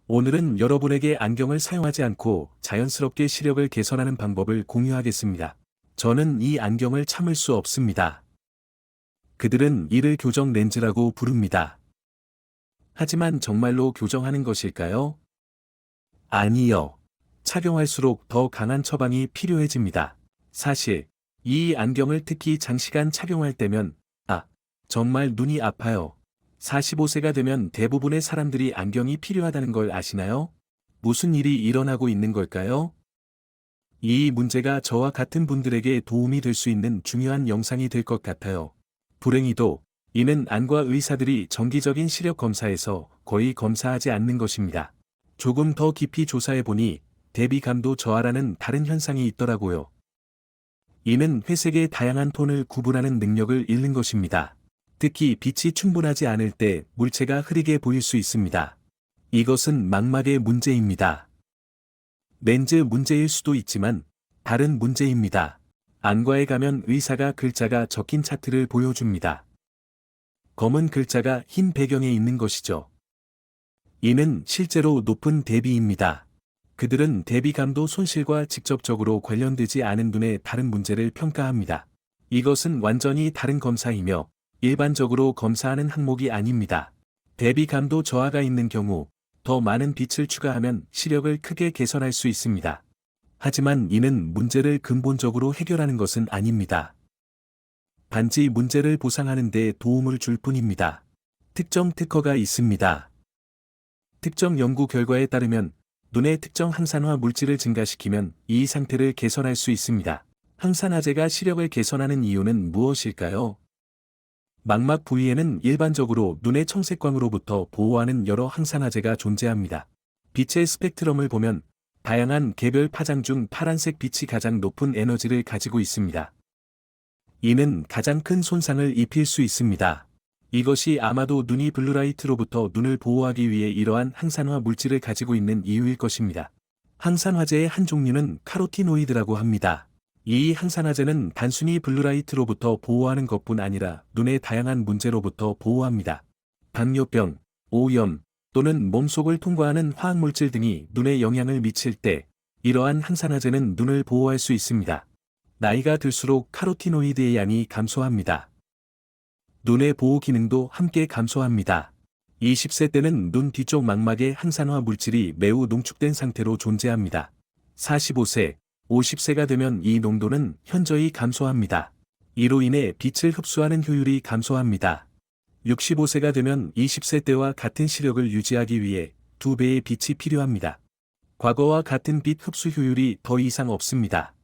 오늘은 여러분에게 안경을 사용하지 않고 자연스럽게 시력을 개선하는 방법을 공유하겠습니다. 저는 이 안경을 참을 수 없습니다. 그들은 이를 교정 렌즈라고 부릅니다. 하지만 정말로 교정하는 것일까요? 아니요. 착용할수록 더 강한 처방이 필요해집니다. 사실, 이 안경을 특히 장시간 착용할 때면, 정말 눈이 아파요. 45세가 되면 대부분의 사람들이 안경이 필요하다는 걸 아시나요? 무슨 일이 일어나고 있는 걸까요? 이 문제가 저와 같은 분들에게 도움이 될 수 있는 중요한 영상이 될 것 같아요. 불행히도 이는 안과 의사들이 정기적인 시력 검사에서 거의 검사하지 않는 것입니다. 조금 더 깊이 조사해보니 대비감도 저하라는 다른 현상이 있더라고요. 이는 회색의 다양한 톤을 구분하는 능력을 잃는 것입니다. 특히 빛이 충분하지 않을 때 물체가 흐리게 보일 수 있습니다. 이것은 망막의 문제입니다. 렌즈 문제일 수도 있지만 다른 문제입니다. 안과에 가면 의사가 글자가 적힌 차트를 보여줍니다. 검은 글자가 흰 배경에 있는 것이죠. 이는 실제로 높은 대비입니다. 그들은 대비감도 손실과 직접적으로 관련되지 않은 눈의 다른 문제를 평가합니다. 이것은 완전히 다른 검사이며 일반적으로 검사하는 항목이 아닙니다. 대비감도 저하가 있는 경우 더 많은 빛을 추가하면 시력을 크게 개선할 수 있습니다. 하지만 이는 문제를 근본적으로 해결하는 것은 아닙니다. 단지 문제를 보상하는 데 도움을 줄 뿐입니다. 특정 특허가 있습니다. 특정 연구 결과에 따르면 눈의 특정 항산화 물질을 증가시키면 이 상태를 개선할 수 있습니다. 항산화제가 시력을 개선하는 이유는 무엇일까요? 망막 부위에는 일반적으로 눈의 청색광으로부터 보호하는 여러 항산화제가 존재합니다. 빛의 스펙트럼을 보면 다양한 개별 파장 중 파란색 빛이 가장 높은 에너지를 가지고 있습니다. 이는 가장 큰 손상을 입힐 수 있습니다. 이것이 아마도 눈이 블루라이트로부터 눈을 보호하기 위해 이러한 항산화 물질을 가지고 있는 이유일 것입니다. 항산화제의 한 종류는 카로티노이드라고 합니다. 이 항산화제는 단순히 블루라이트로부터 보호하는 것뿐 아니라 눈의 다양한 문제로부터 보호합니다. 당뇨병, 오염, 또는 몸속을 통과하는 화학물질 등이 눈에 영향을 미칠 때 이러한 항산화제는 눈을 보호할 수 있습니다. 나이가 들수록 카로티노이드의 양이 감소합니다. 눈의 보호 기능도 함께 감소합니다. 20세 때는 눈 뒤쪽 망막의 항산화 물질이 매우 농축된 상태로 존재합니다. 45세, 50세가 되면 이 농도는 현저히 감소합니다. 이로 인해 빛을 흡수하는 효율이 감소합니다. 65세가 되면 20세 때와 같은 시력을 유지하기 위해 2배의 빛이 필요합니다. 과거와 같은 빛 흡수 효율이 더 이상 없습니다.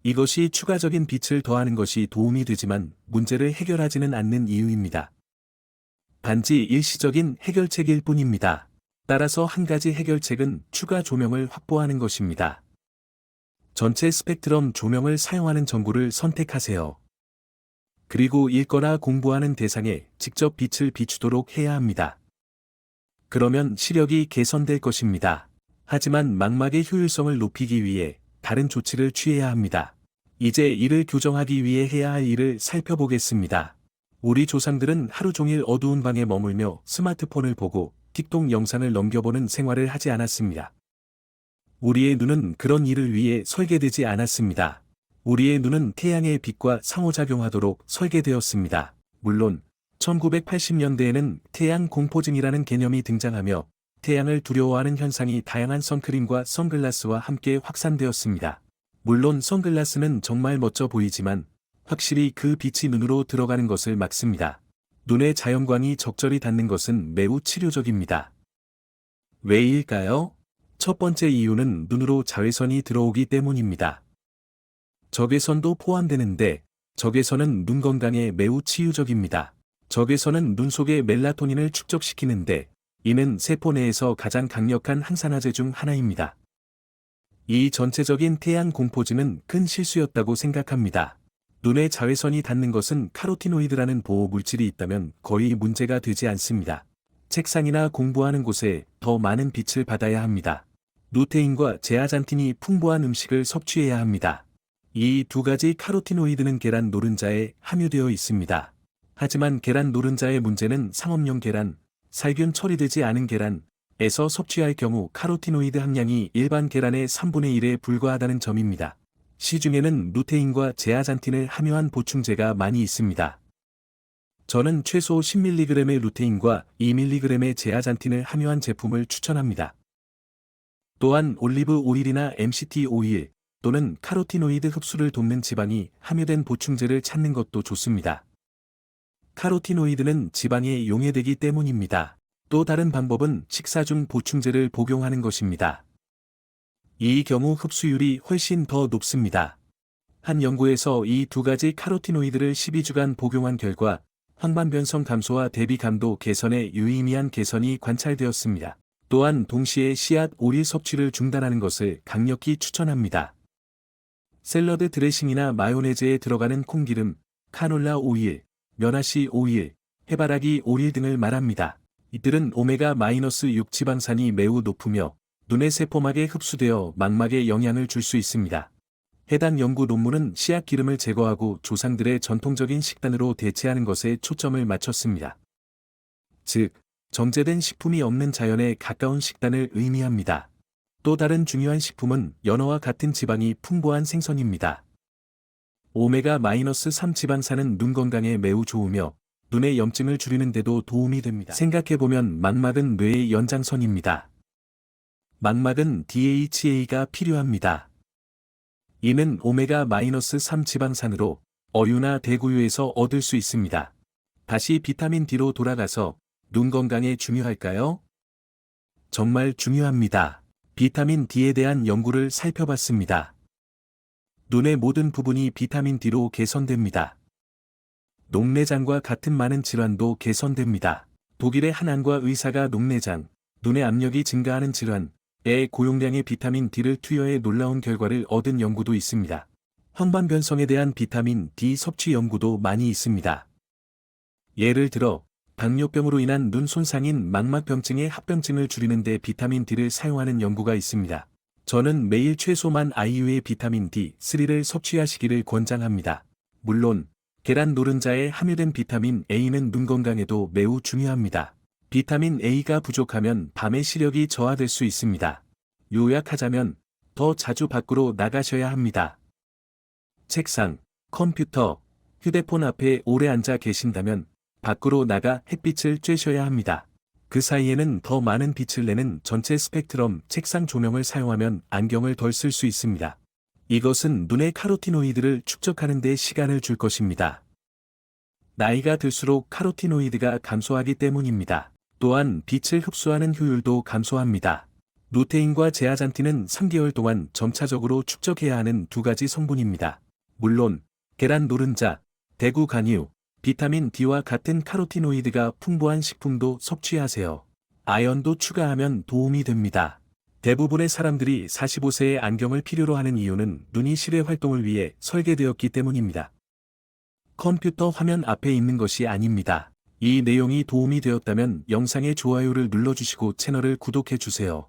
이것이 추가적인 빛을 더하는 것이 도움이 되지만 문제를 해결하지는 않는 이유입니다. 단지 일시적인 해결책일 뿐입니다. 따라서 한 가지 해결책은 추가 조명을 확보하는 것입니다. 전체 스펙트럼 조명을 사용하는 전구를 선택하세요. 그리고 읽거나 공부하는 대상에 직접 빛을 비추도록 해야 합니다. 그러면 시력이 개선될 것입니다. 하지만 망막의 효율성을 높이기 위해 다른 조치를 취해야 합니다. 이제 이를 교정하기 위해 해야 할 일을 살펴보겠습니다. 우리 조상들은 하루 종일 어두운 방에 머물며 스마트폰을 보고 틱톡 영상을 넘겨보는 생활을 하지 않았습니다. 우리의 눈은 그런 일을 위해 설계되지 않았습니다. 우리의 눈은 태양의 빛과 상호작용하도록 설계되었습니다. 물론 1980년대에는 태양 공포증이라는 개념이 등장하며 태양을 두려워하는 현상이 다양한 선크림과 선글라스와 함께 확산되었습니다. 물론 선글라스는 정말 멋져 보이지만 확실히 그 빛이 눈으로 들어가는 것을 막습니다. 눈의 자연광이 적절히 닿는 것은 매우 치료적입니다. 왜일까요? 첫 번째 이유는 눈으로 자외선이 들어오기 때문입니다. 적외선도 포함되는데 적외선은 눈 건강에 매우 치유적입니다. 적외선은 눈 속의 멜라토닌을 축적시키는데 이는 세포 내에서 가장 강력한 항산화제 중 하나입니다. 이 전체적인 태양 공포증은 큰 실수였다고 생각합니다. 눈에 자외선이 닿는 것은 카로티노이드라는 보호 물질이 있다면 거의 문제가 되지 않습니다. 책상이나 공부하는 곳에 더 많은 빛을 받아야 합니다. 루테인과 제아잔틴이 풍부한 음식을 섭취해야 합니다. 이 두 가지 카로티노이드는 계란 노른자에 함유되어 있습니다. 하지만 계란 노른자의 문제는 상업용 계란, 살균 처리되지 않은 계란, 에서 섭취할 경우 카로티노이드 함량이 일반 계란의 3분의 1에 불과하다는 점입니다. 시중에는 루테인과 제아잔틴을 함유한 보충제가 많이 있습니다. 저는 최소 10mg의 루테인과 2mg의 제아잔틴을 함유한 제품을 추천합니다. 또한 올리브 오일이나 MCT 오일 또는 카로티노이드 흡수를 돕는 지방이 함유된 보충제를 찾는 것도 좋습니다. 카로티노이드는 지방에 용해되기 때문입니다. 또 다른 방법은 식사 중 보충제를 복용하는 것입니다. 이 경우 흡수율이 훨씬 더 높습니다. 한 연구에서 이 두 가지 카로티노이드를 12주간 복용한 결과 황반변성 감소와 대비 감도 개선에 유의미한 개선이 관찰되었습니다. 또한 동시에 씨앗 오일 섭취를 중단하는 것을 강력히 추천합니다. 샐러드 드레싱이나 마요네즈에 들어가는 콩기름, 카놀라 오일, 면화씨 오일, 해바라기 오일 등을 말합니다. 이들은 오메가-6 지방산이 매우 높으며 눈의 세포막에 흡수되어 망막에 영향을 줄 수 있습니다. 해당 연구 논문은 씨앗 기름을 제거하고 조상들의 전통적인 식단으로 대체하는 것에 초점을 맞췄습니다. 즉, 정제된 식품이 없는 자연에 가까운 식단을 의미합니다. 또 다른 중요한 식품은 연어와 같은 지방이 풍부한 생선입니다. 오메가-3 지방산은 눈 건강에 매우 좋으며 눈의 염증을 줄이는 데도 도움이 됩니다. 생각해보면 망막은 뇌의 연장선입니다. 망막은 DHA가 필요합니다. 이는 오메가-3 지방산으로 어유나 대구유에서 얻을 수 있습니다. 다시 비타민 D로 돌아가서 눈 건강에 중요할까요? 정말 중요합니다. 비타민 D에 대한 연구를 살펴봤습니다. 눈의 모든 부분이 비타민 D로 개선됩니다. 녹내장과 같은 많은 질환도 개선됩니다. 독일의 한 안과 의사가 녹내장, 눈의 압력이 증가하는 질환, 에 고용량의 비타민 D를 투여해 놀라운 결과를 얻은 연구도 있습니다. 황반변성에 대한 비타민 D 섭취 연구도 많이 있습니다. 예를 들어, 당뇨병으로 인한 눈 손상인 망막병증의 합병증을 줄이는 데 비타민 D를 사용하는 연구가 있습니다. 저는 매일 최소만 IU의 비타민 D3를 섭취하시기를 권장합니다. 물론, 계란 노른자에 함유된 비타민 A는 눈 건강에도 매우 중요합니다. 비타민 A가 부족하면 밤에 시력이 저하될 수 있습니다. 요약하자면 더 자주 밖으로 나가셔야 합니다. 책상, 컴퓨터, 휴대폰 앞에 오래 앉아 계신다면 밖으로 나가 햇빛을 쬐셔야 합니다. 그 사이에는 더 많은 빛을 내는 전체 스펙트럼 책상 조명을 사용하면 안경을 덜 쓸 수 있습니다. 이것은 눈의 카로티노이드를 축적하는 데 시간을 줄 것입니다. 나이가 들수록 카로티노이드가 감소하기 때문입니다. 또한 빛을 흡수하는 효율도 감소합니다. 루테인과 제아잔틴은 3개월 동안 점차적으로 축적해야 하는 두 가지 성분입니다. 물론 계란 노른자, 대구 간유, 비타민 D와 같은 카로티노이드가 풍부한 식품도 섭취하세요. 아연도 추가하면 도움이 됩니다. 대부분의 사람들이 45세에 안경을 필요로 하는 이유는 눈이 실외 활동을 위해 설계되었기 때문입니다. 컴퓨터 화면 앞에 있는 것이 아닙니다. 이 내용이 도움이 되었다면 영상의 좋아요를 눌러주시고 채널을 구독해주세요.